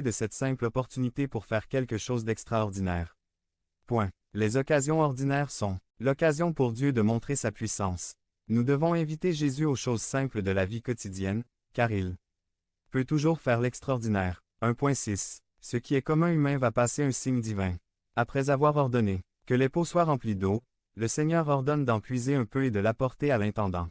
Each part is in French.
de cette simple opportunité pour faire quelque chose d'extraordinaire. Point. Les occasions ordinaires sont l'occasion pour Dieu de montrer sa puissance. Nous devons inviter Jésus aux choses simples de la vie quotidienne, car il peut toujours faire l'extraordinaire. 1.6. Ce qui est commun humain va passer un signe divin. Après avoir ordonné que les pots soient remplis d'eau, le Seigneur ordonne d'en puiser un peu et de l'apporter à l'intendant,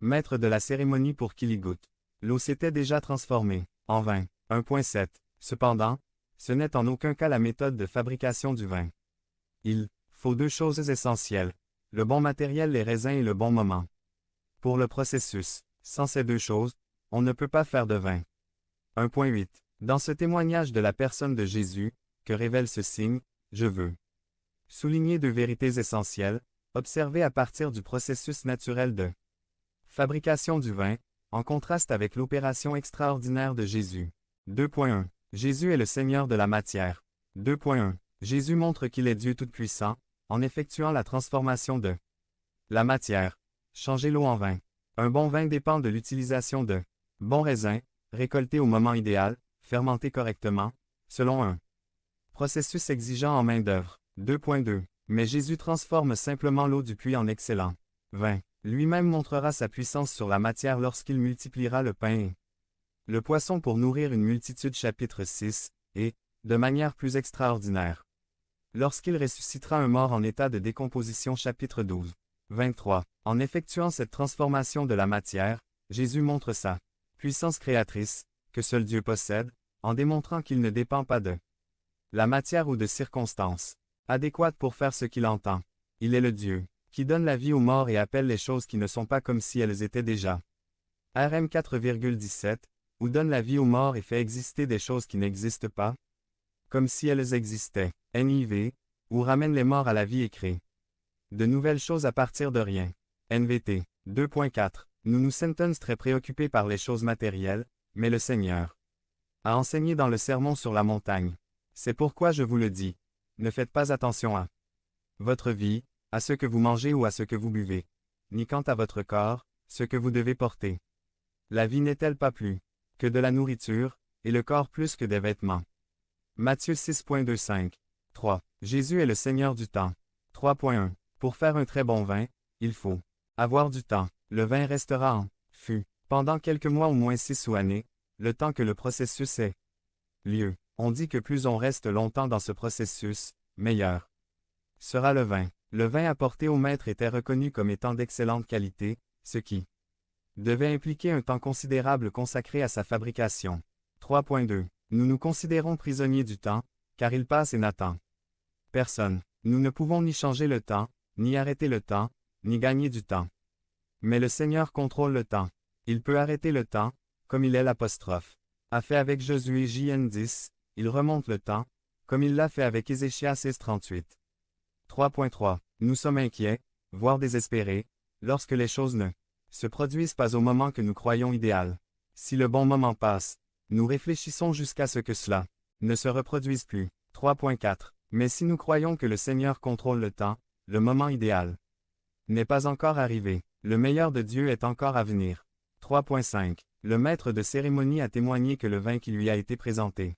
maître de la cérémonie pour qu'il y goûte. L'eau s'était déjà transformée en vin. 1.7. Cependant, ce n'est en aucun cas la méthode de fabrication du vin. Il faut deux choses essentielles, le bon matériel, les raisins et le bon moment. Pour le processus, sans ces deux choses, on ne peut pas faire de vin. 1.8. Dans ce témoignage de la personne de Jésus, que révèle ce signe, je veux souligner deux vérités essentielles, observées à partir du processus naturel de fabrication du vin, en contraste avec l'opération extraordinaire de Jésus. 2.1. Jésus est le Seigneur de la matière. 2.1. Jésus montre qu'il est Dieu Tout-Puissant, en effectuant la transformation de la matière. Changer l'eau en vin. Un bon vin dépend de l'utilisation de bons raisins, récoltés au moment idéal, fermentés correctement, selon un processus exigeant en main-d'œuvre. 2.2. Mais Jésus transforme simplement l'eau du puits en excellent vin. Lui-même montrera sa puissance sur la matière lorsqu'il multipliera le pain et le poisson pour nourrir une multitude. Chapitre 6, et, de manière plus extraordinaire, lorsqu'il ressuscitera un mort en état de décomposition. Chapitre 12. 23. En effectuant cette transformation de la matière, Jésus montre sa puissance créatrice, que seul Dieu possède, en démontrant qu'il ne dépend pas de la matière ou de circonstances adéquates pour faire ce qu'il entend. Il est le Dieu qui donne la vie aux morts et appelle les choses qui ne sont pas comme si elles étaient déjà. RM 4,17, ou donne la vie aux morts et fait exister des choses qui n'existent pas, comme si elles existaient. NIV, ou ramène les morts à la vie et crée de nouvelles choses à partir de rien. NVT. 2.4. Nous nous sentons très préoccupés par les choses matérielles, mais le Seigneur a enseigné dans le Sermon sur la montagne. C'est pourquoi je vous le dis. Ne faites pas attention à votre vie, à ce que vous mangez ou à ce que vous buvez, ni quant à votre corps, ce que vous devez porter. La vie n'est-elle pas plus que de la nourriture, et le corps plus que des vêtements? Matthieu 6.25. 3. Jésus est le Seigneur du temps. 3.1. Pour faire un très bon vin, il faut avoir du temps. Le vin restera en fût pendant quelques mois, au moins 6 ou années, le temps que le processus ait lieu. On dit que plus on reste longtemps dans ce processus, meilleur sera le vin. Le vin apporté au maître était reconnu comme étant d'excellente qualité, ce qui devait impliquer un temps considérable consacré à sa fabrication. 3.2. Nous nous considérons prisonniers du temps, car il passe et n'attend personne. Nous ne pouvons ni changer le temps, ni arrêter le temps, ni gagner du temps. Mais le Seigneur contrôle le temps. Il peut arrêter le temps, comme il est l'apostrophe a fait avec Josué JN 10, il remonte le temps, comme il l'a fait avec Ézéchias 6.38. 3.3. Nous sommes inquiets, voire désespérés, lorsque les choses ne se produisent pas au moment que nous croyons idéal. Si le bon moment passe, nous réfléchissons jusqu'à ce que cela ne se reproduise plus. 3.4. Mais si nous croyons que le Seigneur contrôle le temps, le moment idéal n'est pas encore arrivé. Le meilleur de Dieu est encore à venir. 3.5. Le maître de cérémonie a témoigné que le vin qui lui a été présenté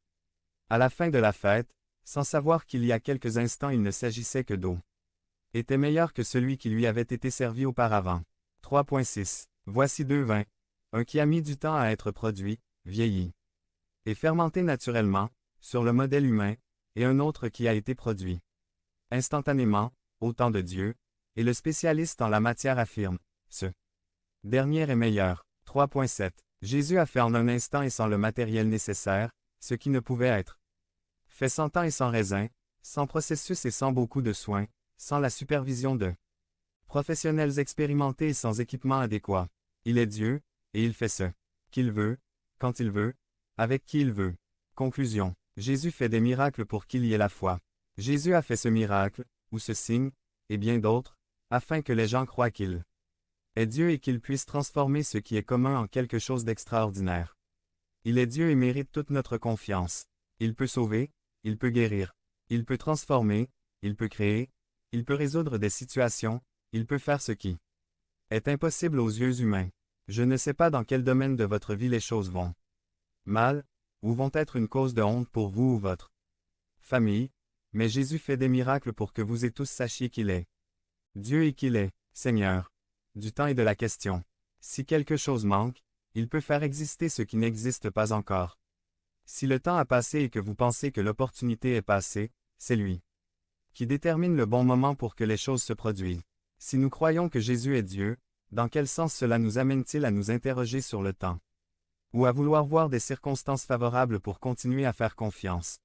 à la fin de la fête, sans savoir qu'il y a quelques instants il ne s'agissait que d'eau, était meilleur que celui qui lui avait été servi auparavant. 3.6. Voici deux vins, un qui a mis du temps à être produit, vieilli et fermenté naturellement, sur le modèle humain, et un autre qui a été produit instantanément, au temps de Dieu, et le spécialiste en la matière affirme, ce dernier est meilleur. 3.7. Jésus a fait en un instant et sans le matériel nécessaire, ce qui ne pouvait être fait sans temps et sans raisin, sans processus et sans beaucoup de soins, sans la supervision de professionnels expérimentés et sans équipement adéquat. Il est Dieu, et il fait ce qu'il veut, quand il veut, avec qui il veut. Conclusion. Jésus fait des miracles pour qu'il y ait la foi. Jésus a fait ce miracle, ou ce signe, et bien d'autres, afin que les gens croient qu'il est Dieu et qu'il puisse transformer ce qui est commun en quelque chose d'extraordinaire. Il est Dieu et mérite toute notre confiance. Il peut sauver, il peut guérir, il peut transformer, il peut créer, il peut résoudre des situations, il peut faire ce qui est impossible aux yeux humains. Je ne sais pas dans quel domaine de votre vie les choses vont mal, ou vont être une cause de honte pour vous ou votre famille, mais Jésus fait des miracles pour que vous et tous sachiez qu'il est Dieu et qu'il est Seigneur du temps et de la question. Si quelque chose manque, il peut faire exister ce qui n'existe pas encore. Si le temps a passé et que vous pensez que l'opportunité est passée, c'est lui qui détermine le bon moment pour que les choses se produisent. Si nous croyons que Jésus est Dieu, dans quel sens cela nous amène-t-il à nous interroger sur le temps? Ou à vouloir voir des circonstances favorables pour continuer à faire confiance?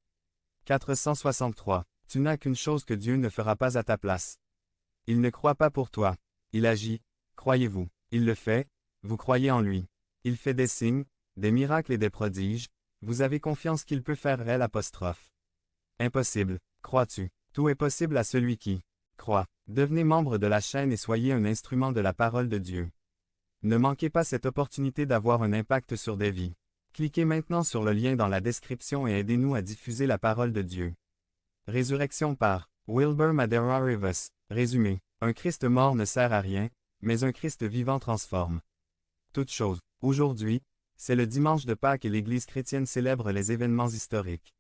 463. Tu n'as qu'une chose que Dieu ne fera pas à ta place. Il ne croit pas pour toi. Il agit, croyez-vous. Il le fait, vous croyez en lui. Il fait des signes, des miracles et des prodiges, vous avez confiance qu'il peut faire l'apostrophe. Impossible, crois-tu? Tout est possible à celui qui croit. Devenez membre de la chaîne et soyez un instrument de la parole de Dieu. Ne manquez pas cette opportunité d'avoir un impact sur des vies. Cliquez maintenant sur le lien dans la description et aidez-nous à diffuser la parole de Dieu. Résurrection par Wilbur Madera Rivas. Résumé. Un Christ mort ne sert à rien, mais un Christ vivant transforme toute chose. Aujourd'hui, c'est le dimanche de Pâques et l'Église chrétienne célèbre les événements historiques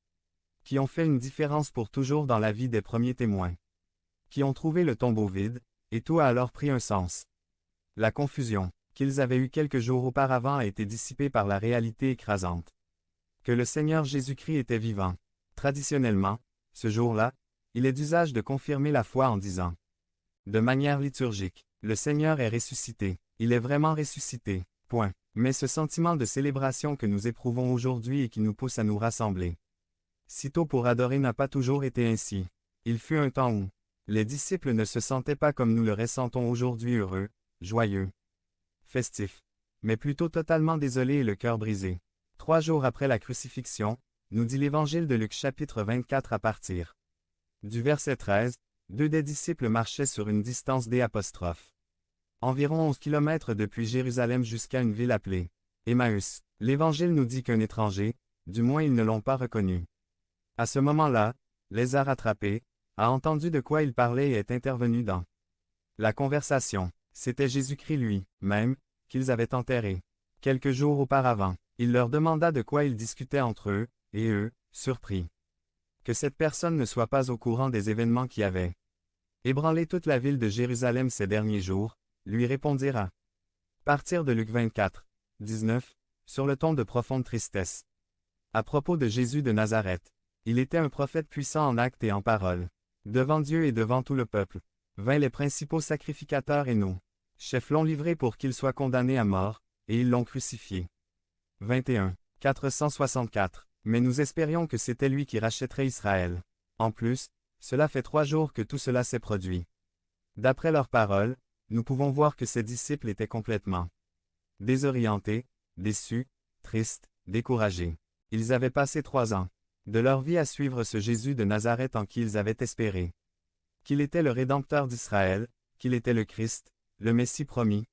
qui ont fait une différence pour toujours dans la vie des premiers témoins, qui ont trouvé le tombeau vide, et tout a alors pris un sens. La confusion qu'ils avaient eue quelques jours auparavant a été dissipée par la réalité écrasante que le Seigneur Jésus-Christ était vivant. Traditionnellement, ce jour-là, il est d'usage de confirmer la foi en disant de manière liturgique, le Seigneur est ressuscité, il est vraiment ressuscité, point. Mais ce sentiment de célébration que nous éprouvons aujourd'hui et qui nous pousse à nous rassembler sitôt pour adorer n'a pas toujours été ainsi. Il fut un temps où les disciples ne se sentaient pas comme nous le ressentons aujourd'hui heureux, joyeux, festifs, mais plutôt totalement désolés et le cœur brisé. 3 jours après la crucifixion, nous dit l'Évangile de Luc chapitre 24 à partir du verset 13, 2 des disciples marchaient sur une distance environ 11 kilomètres depuis Jérusalem jusqu'à une ville appelée Emmaüs. L'Évangile nous dit qu'un étranger, du moins ils ne l'ont pas reconnu. À ce moment-là, les a rattrapés, a entendu de quoi il parlait et est intervenu dans la conversation. C'était Jésus-Christ lui-même, qu'ils avaient enterré. Quelques jours auparavant, il leur demanda de quoi ils discutaient entre eux, et eux, surpris que cette personne ne soit pas au courant des événements qui avaient ébranlé toute la ville de Jérusalem ces derniers jours, lui répondirent à partir de Luc 24, 19, sur le ton de profonde tristesse. À propos de Jésus de Nazareth, il était un prophète puissant en actes et en paroles. Devant Dieu et devant tout le peuple, vinrent les principaux sacrificateurs et nos chefs l'ont livré pour qu'il soit condamné à mort, et ils l'ont crucifié. 21. 464. Mais nous espérions que c'était lui qui rachèterait Israël. En plus, cela fait 3 jours que tout cela s'est produit. D'après leurs paroles, nous pouvons voir que ses disciples étaient complètement désorientés, déçus, tristes, découragés. Ils avaient passé 3 ans de leur vie à suivre ce Jésus de Nazareth en qui ils avaient espéré qu'il était le Rédempteur d'Israël, qu'il était le Christ, le Messie promis,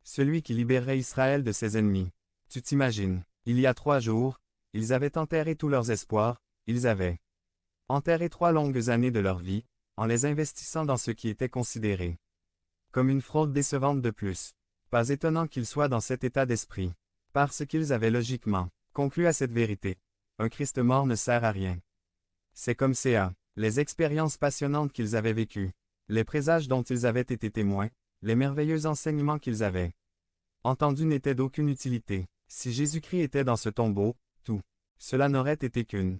celui qui libérerait Israël de ses ennemis. Tu t'imagines, il y a 3 jours, ils avaient enterré tous leurs espoirs, ils avaient enterré 3 longues années de leur vie, en les investissant dans ce qui était considéré comme une fraude décevante de plus. Pas étonnant qu'ils soient dans cet état d'esprit, parce qu'ils avaient logiquement conclu à cette vérité. Un Christ mort ne sert à rien. C'est comme les expériences passionnantes qu'ils avaient vécues, les présages dont ils avaient été témoins, les merveilleux enseignements qu'ils avaient entendus n'étaient d'aucune utilité. Si Jésus-Christ était dans ce tombeau, tout cela n'aurait été qu'une